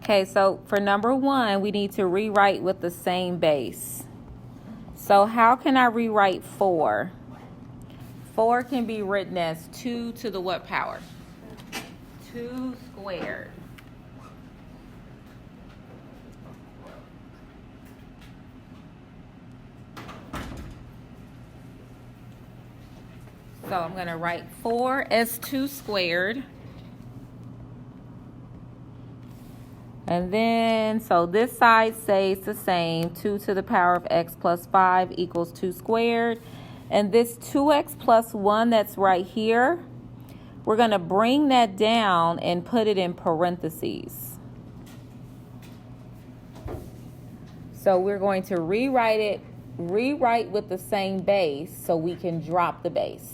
Okay, so for number 1, we need to rewrite with the same base. So how can I rewrite 4? 4 can be written as 2 to the what power? 2 squared. So I'm going to write 4 as 2 squared. And then, so this side stays the same. 2 to the power of x plus 5 equals 2 squared. And this 2x plus 1 that's right here, we're going to bring that down and put it in parentheses. So we're going to rewrite with the same base so we can drop the base.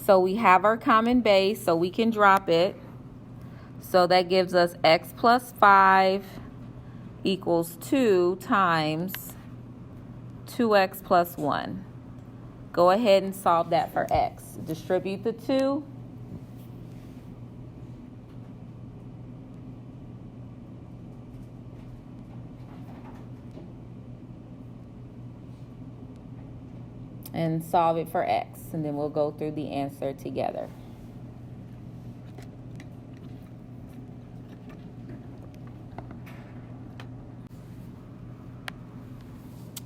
So we have our common base, so we can drop it. So that gives us x plus 5 equals 2 times 2x plus 1. Go ahead and solve that for x. Distribute the 2. And solve it for x, and then we'll go through the answer together.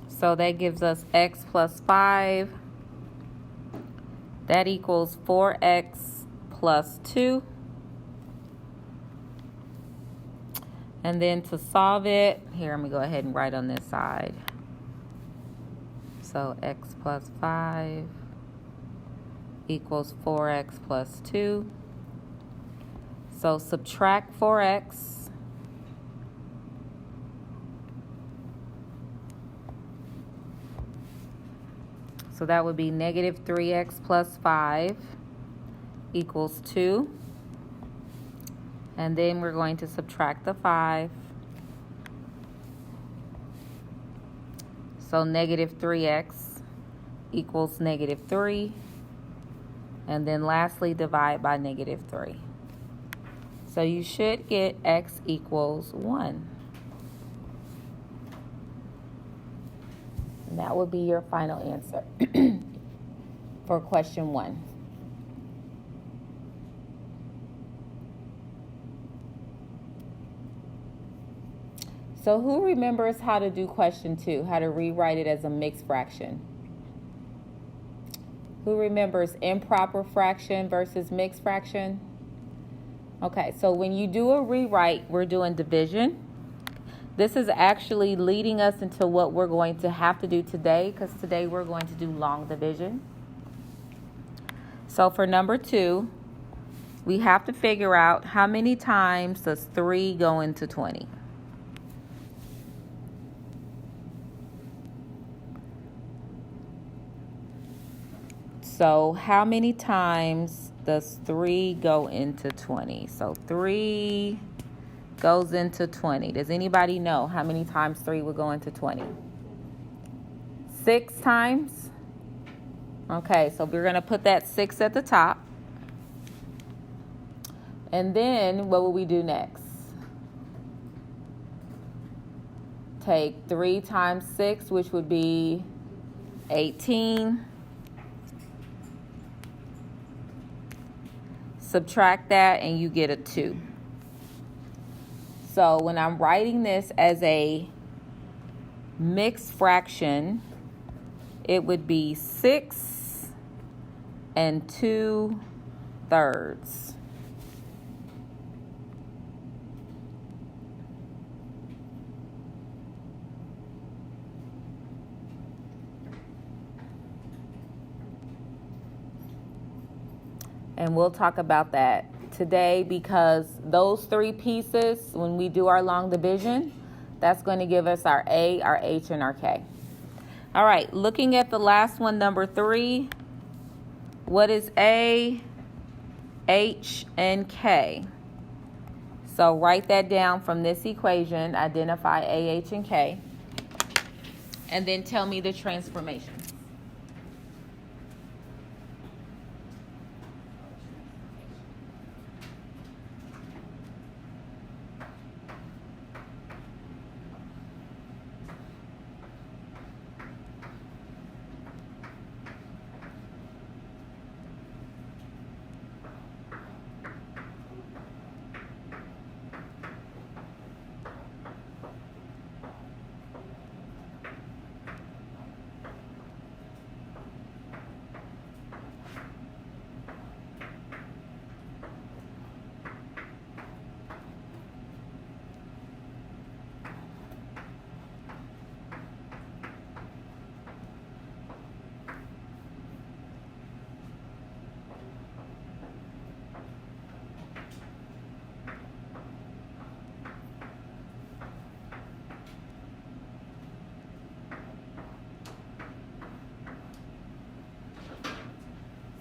So that gives us x plus 5. That equals 4x plus 2. And then to solve it, here, I'm going to go ahead and write on this side. So x plus 5 equals 4x plus 2. So subtract 4x. So that would be negative 3x plus 5 equals 2. And then we're going to subtract the 5. So negative 3x equals negative 3. And then lastly, divide by negative 3. So you should get x equals 1. And that would be your final answer for question 1. So who remembers how to do question 2, how to rewrite it as a mixed fraction? Who remembers improper fraction versus mixed fraction? Okay, so when you do a rewrite, we're doing division. This is actually leading us into what we're going to have to do today, because today we're going to do long division. So for number 2, we have to figure out how many times does 3 go into 20? So how many times does 3 go into 20? So 3 goes into 20. Does anybody know how many times 3 would go into 20? 6 times? Okay, so we're going to put that 6 at the top. And then what will we do next? Take 3 times 6, which would be 18. Subtract that and you get a 2. So when I'm writing this as a mixed fraction, it would be 6 2/3. And we'll talk about that today, because those 3 pieces, when we do our long division, that's going to give us our A, our H, and our K. All right, looking at the last one, number 3, what is A, H, and K? So write that down from this equation, identify A, H, and K, and then tell me the transformation.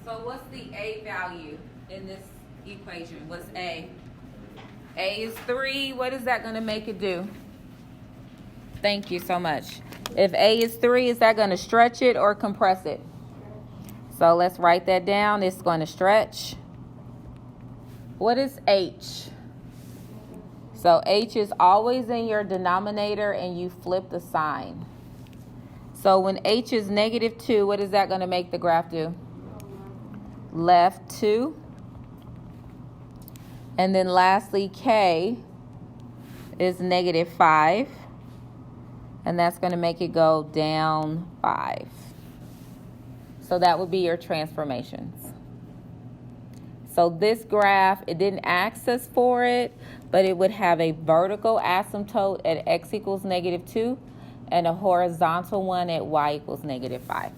So what's the A value in this equation? What's A? A is 3. What is that going to make it do? Thank you so much. If A is 3, is that going to stretch it or compress it? So let's write that down. It's going to stretch. What is H? So H is always in your denominator and you flip the sign. So when H is -2, what is that going to make the graph do? Left 2. And then lastly, K is -5. And that's going to make it go down 5. So that would be your transformations. So this graph, it didn't ask us for it, but it would have a vertical asymptote at x equals -2 and a horizontal one at y equals -5.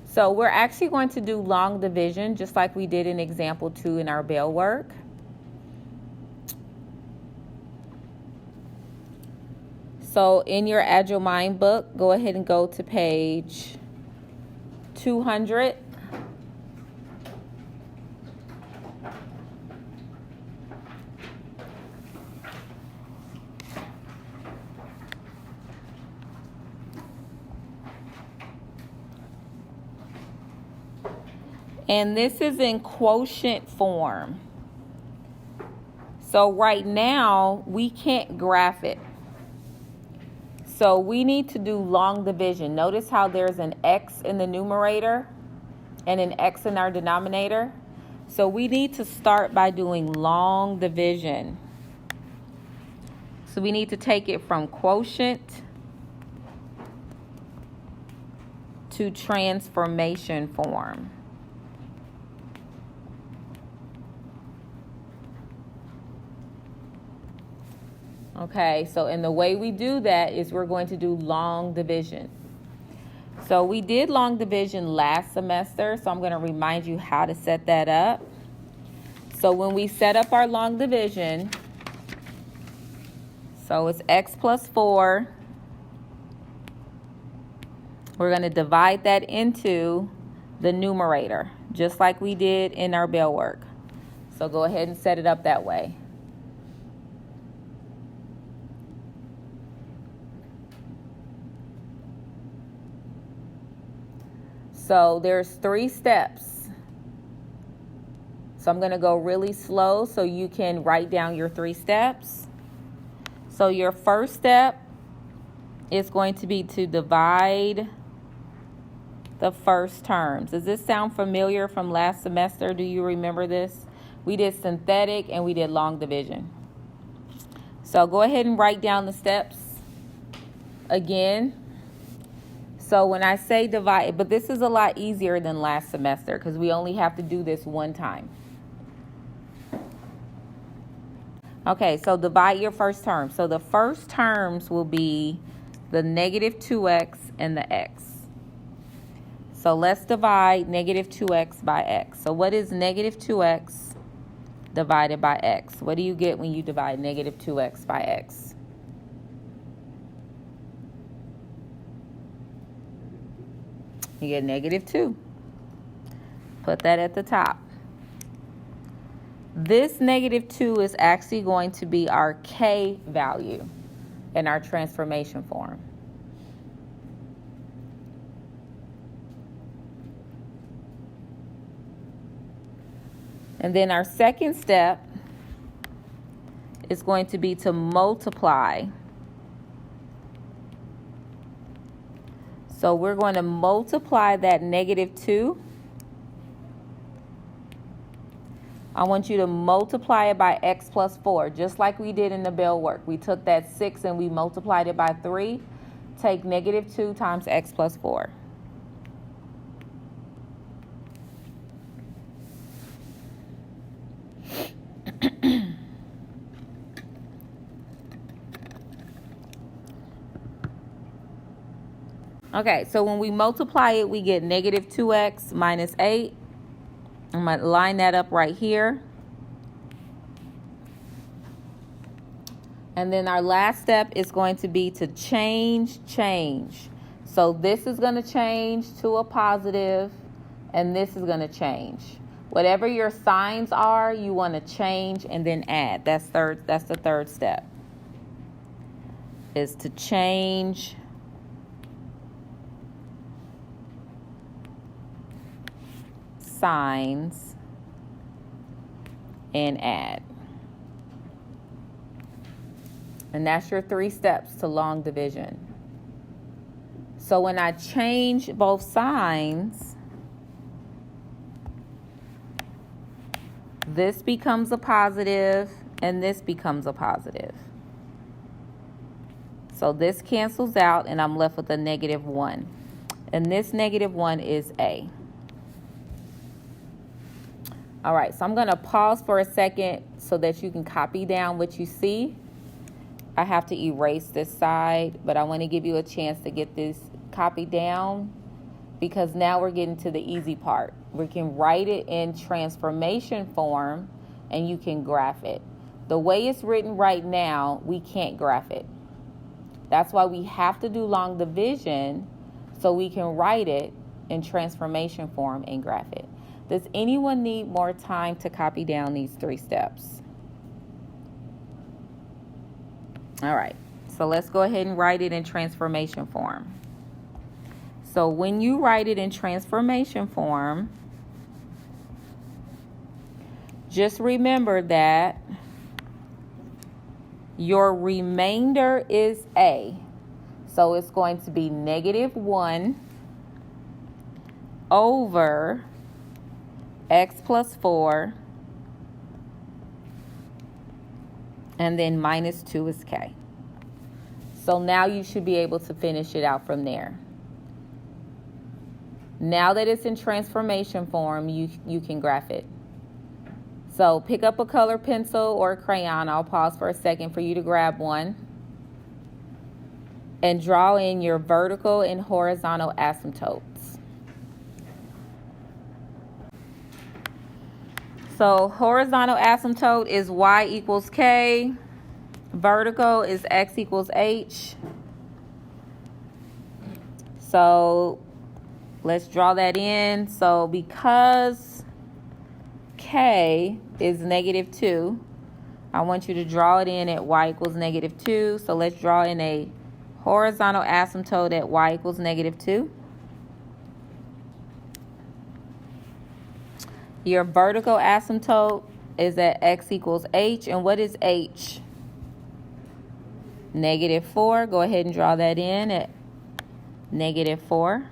So we're actually going to do long division just like we did in example 2 in our Bell work. So in your Agile Mind book, go ahead and go to page 200. And this is in quotient form. So right now, we can't graph it. So we need to do long division. Notice how there's an x in the numerator and an x in our denominator. So we need to start by doing long division. So we need to take it from quotient to transformation form. Okay, so and the way we do that is we're going to do long division. So we did long division last semester, so I'm going to remind you how to set that up. So when we set up our long division, so it's x plus 4. We're going to divide that into the numerator, just like we did in our Bell work. So go ahead and set it up that way. So there's 3 steps. So I'm going to go really slow so you can write down your 3 steps. So your first step is going to be to divide the first terms. Does this sound familiar from last semester? Do you remember this? We did synthetic and we did long division. So go ahead and write down the steps again. So when I say divide, but this is a lot easier than last semester because we only have to do this one time. Okay, so divide your first term. So the first terms will be the -2x and the x. So let's divide -2x by x. So what is -2x divided by x? What do you get when you divide -2x by x? You get -2. Put that at the top. This -2 is actually going to be our k value in our transformation form. And then our second step is going to be to multiply. So we're going to multiply that -2. I want you to multiply it by x plus 4, just like we did in the Bell work. We took that 6 and we multiplied it by 3. Take -2 times x plus 4. Okay, so when we multiply it, we get -2x minus 8. I'm going to line that up right here. And then our last step is going to be to change. So this is going to change to a positive. and this is going to change. Whatever your signs are, you want to change and then add. That's the third step, is to change signs and add. And that's your 3 steps to long division. So when I change both signs, this becomes a positive and this becomes a positive. So this cancels out and I'm left with a -1. And this -1 is A. All right, so I'm going to pause for a second so that you can copy down what you see. I have to erase this side, but I want to give you a chance to get this copied down, because now we're getting to the easy part. We can write it in transformation form and you can graph it. The way it's written right now, we can't graph it. That's why we have to do long division so we can write it in transformation form and graph it. Does anyone need more time to copy down these 3 steps? All right, so let's go ahead and write it in transformation form. So when you write it in transformation form, just remember that your remainder is A. So it's going to be -1 over x plus 4, and then -2 is K. So now you should be able to finish it out from there. Now that it's in transformation form, you can graph it. So pick up a color pencil or a crayon. I'll pause for a second for you to grab one. And draw in your vertical and horizontal asymptotes. So horizontal asymptote is y equals k. Vertical is x equals h. So let's draw that in. So because k is -2, I want you to draw it in at y equals -2. So let's draw in a horizontal asymptote at y equals -2. Your vertical asymptote is at x equals h. And what is h? -4. Go ahead and draw that in at -4.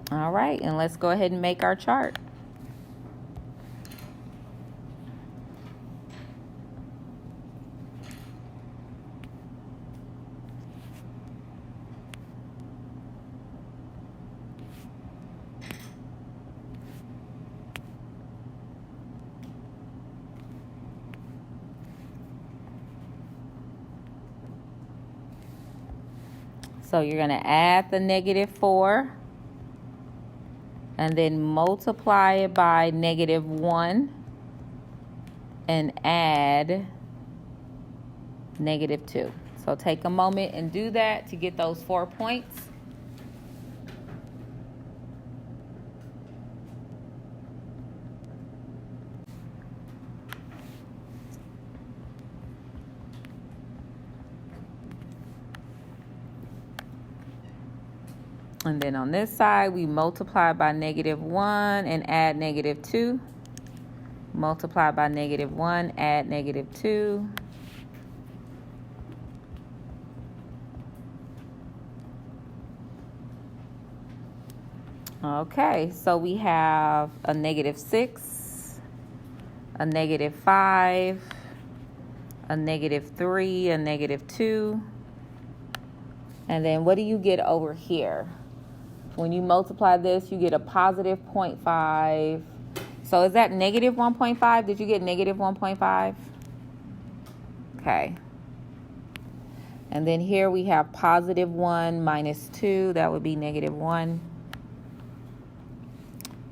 All right, and let's go ahead and make our chart. So you're going to add the -4 and then multiply it by -1 and add -2. So take a moment and do that to get those 4 points. And then on this side, we multiply by -1 and add -2. Multiply by -1, add -2. Okay, so we have a -6, a -5, a -3, a -2. And then what do you get over here? When you multiply this, you get a positive 0.5. So is that -1.5? Did you get -1.5? Okay. And then here we have +1 minus 2. That would be -1.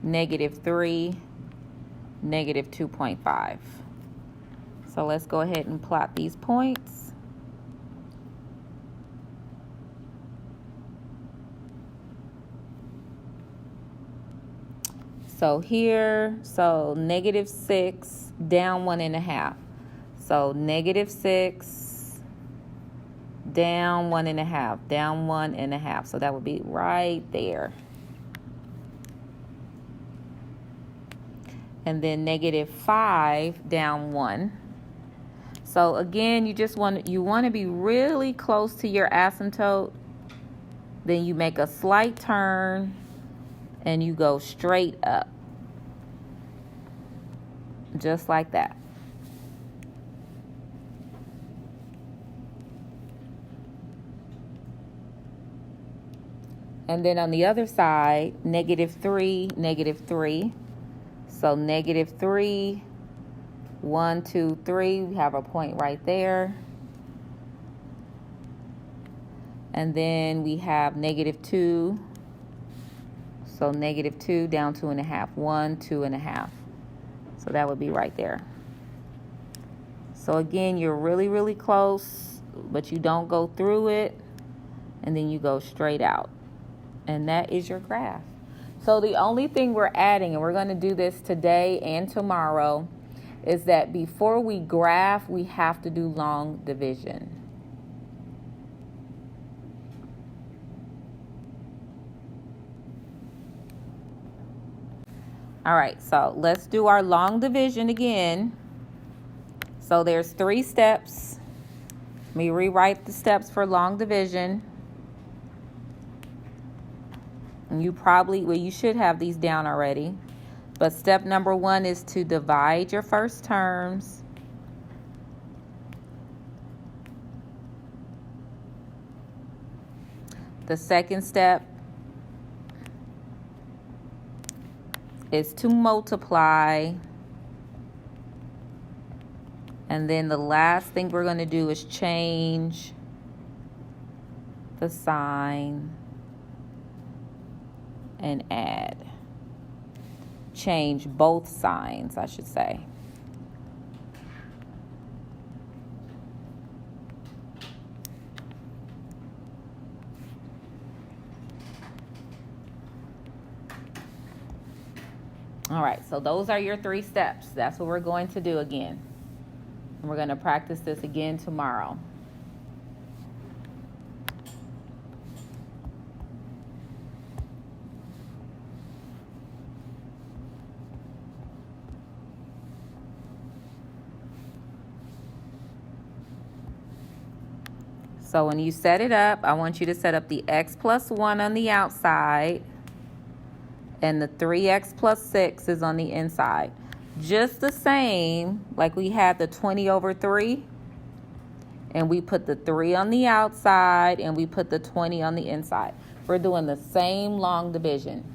-3, -2.5. So let's go ahead and plot these points. So here, so negative 6 down 1.5. So negative 6 down 1.5, down 1.5. So that would be right there. And then negative 5 down 1. So again, you want to be really close to your asymptote. Then you make a slight turn and you go straight up. Just like that. And then on the other side, negative 3, negative 3. So negative 3, 1, 2, 3. We have a point right there. And then we have negative 2. So negative 2 down 2.5. 1, 2.5. So that would be right there. So again, you're really, really close, but you don't go through it. And then you go straight out. And that is your graph. So the only thing we're adding, and we're going to do this today and tomorrow, is that before we graph, we have to do long division. All right, so let's do our long division again. So there's 3 steps. Let me rewrite the steps for long division. And you should have these down already. But step number 1 is to divide your first terms. The second step is to multiply. And then the last thing we're going to do is change the sign and add. Change both signs, I should say. All right, so those are your 3 steps. That's what we're going to do again. And we're going to practice this again tomorrow. So when you set it up, I want you to set up the x plus 1 on the outside, and the 3x plus 6 is on the inside. Just the same like we had the 20 over 3, and we put the 3 on the outside, and we put the 20 on the inside. We're doing the same long division.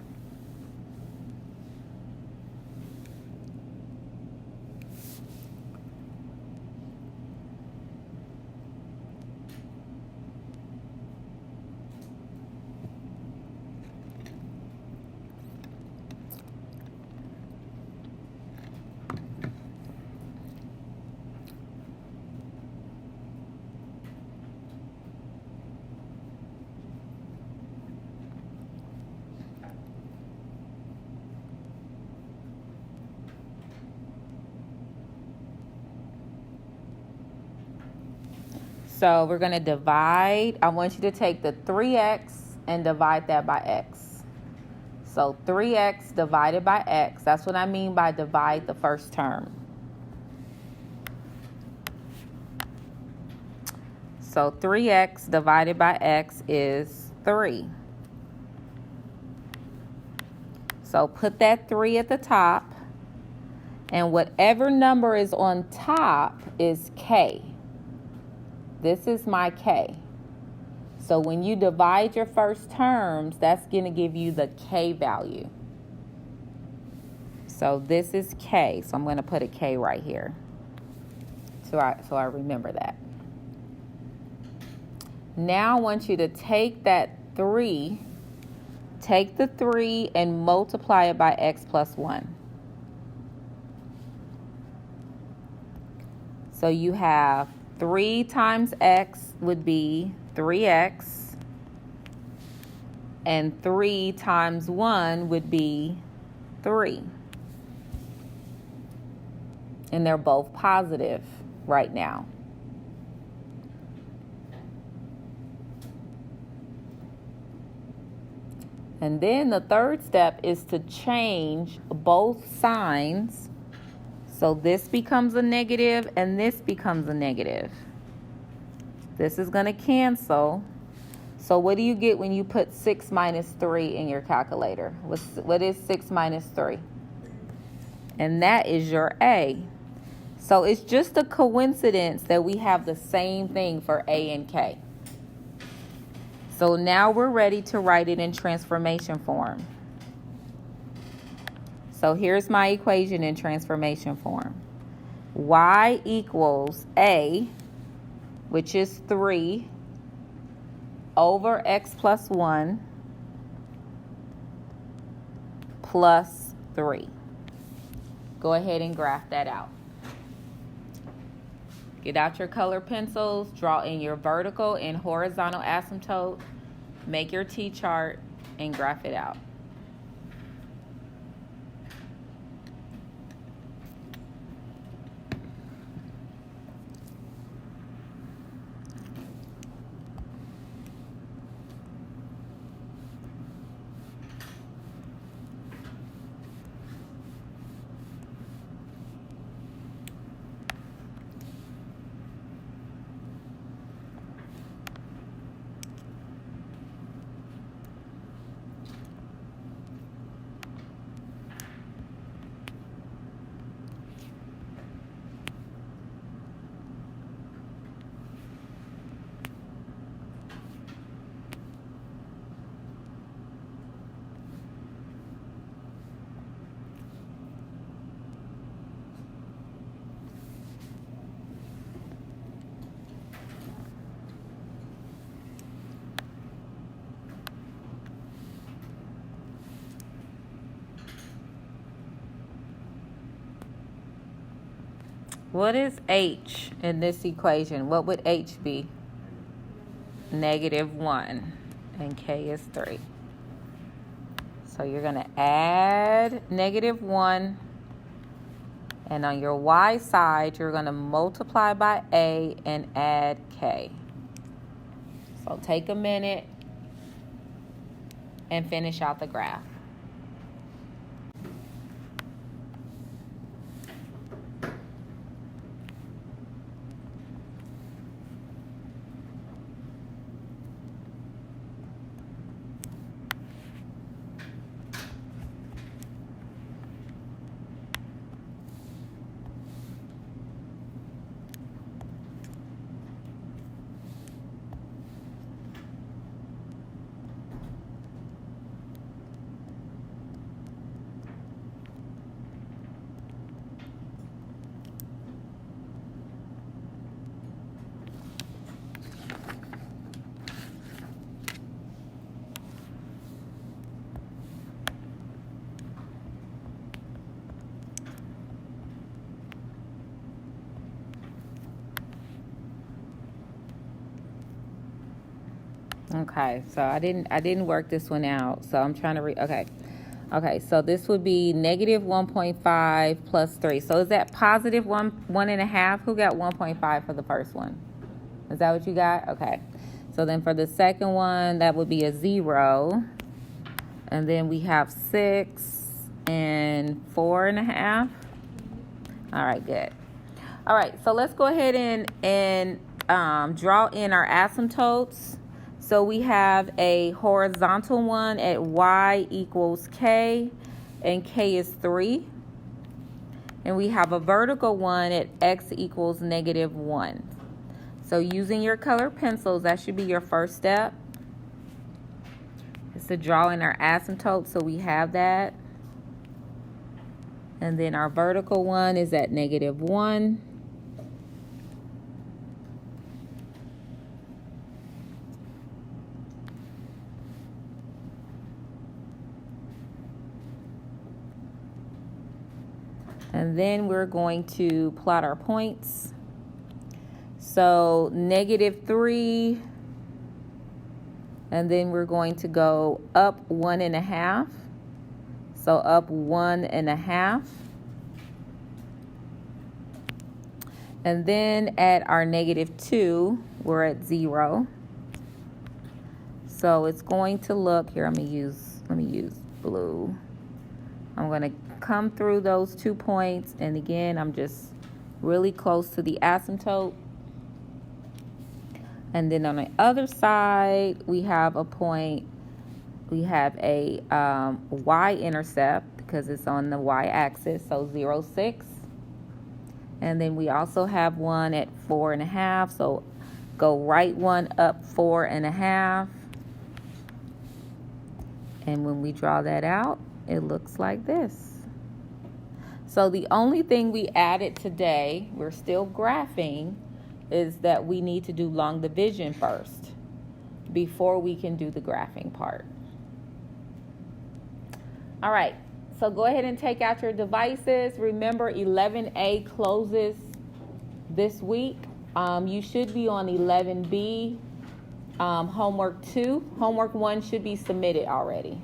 So we're going to divide. I want you to take the 3x and divide that by x. So 3x divided by x. That's what I mean by divide the first term. So 3x divided by x is 3. So put that 3 at the top. And whatever number is on top is k. This is my k. So when you divide your first terms, that's going to give you the k value. So this is k. So I'm going to put a k right here. So I remember that. Now I want you to take that 3, take the 3 and multiply it by x plus 1. So you have 3 times x would be 3x, and 3 times 1 would be 3. And they're both positive right now. And then the third step is to change both signs. So this becomes a negative and this becomes a negative. This is going to cancel. So what do you get when you put 6 minus 3 in your calculator? What is 6 minus 3? And that is your A. So it's just a coincidence that we have the same thing for A and K. So now we're ready to write it in transformation form. So here's my equation in transformation form. Y equals A, which is 3, over x plus 1 plus 3. Go ahead and graph that out. Get out your color pencils, draw in your vertical and horizontal asymptote, make your T-chart, and graph it out. What is H in this equation? What would H be? -1, and K is 3. So you're going to add -1, and on your Y side, you're going to multiply by A and add K. So take a minute and finish out the graph. Okay, so I didn't work this one out, so I'm trying to okay, so this would be -1.5 plus 3. So is that positive 1.5? Who got 1.5 for the first one? Is that what you got? Okay, so then for the second one, that would be a 0, and then we have 6 and 4.5. All right, good. All right, so let's go ahead and draw in our asymptotes. So we have a horizontal one at Y equals K, and K is 3. And we have a vertical one at X equals -1. So using your color pencils, that should be your first step. It's to draw in our asymptote, so we have that. And then our vertical one is at -1. And then we're going to plot our points. So -3, and then we're going to go up 1.5. So So up 1.5. And then at our -2, we're at 0. So it's going to look, here, let me use blue. I'm going to come through those 2 points, and again, I'm just really close to the asymptote. And then on the other side, we have a point, we have a y-intercept because it's on the y-axis, so 0, 6. And then we also have one at 4.5, so go right one up 4.5. And when we draw that out, it looks like this. So the only thing we added today, we're still graphing, is that we need to do long division first before we can do the graphing part. All right, so go ahead and take out your devices. Remember, 11A closes this week. You should be on 11B, homework 2. Homework 1 should be submitted already.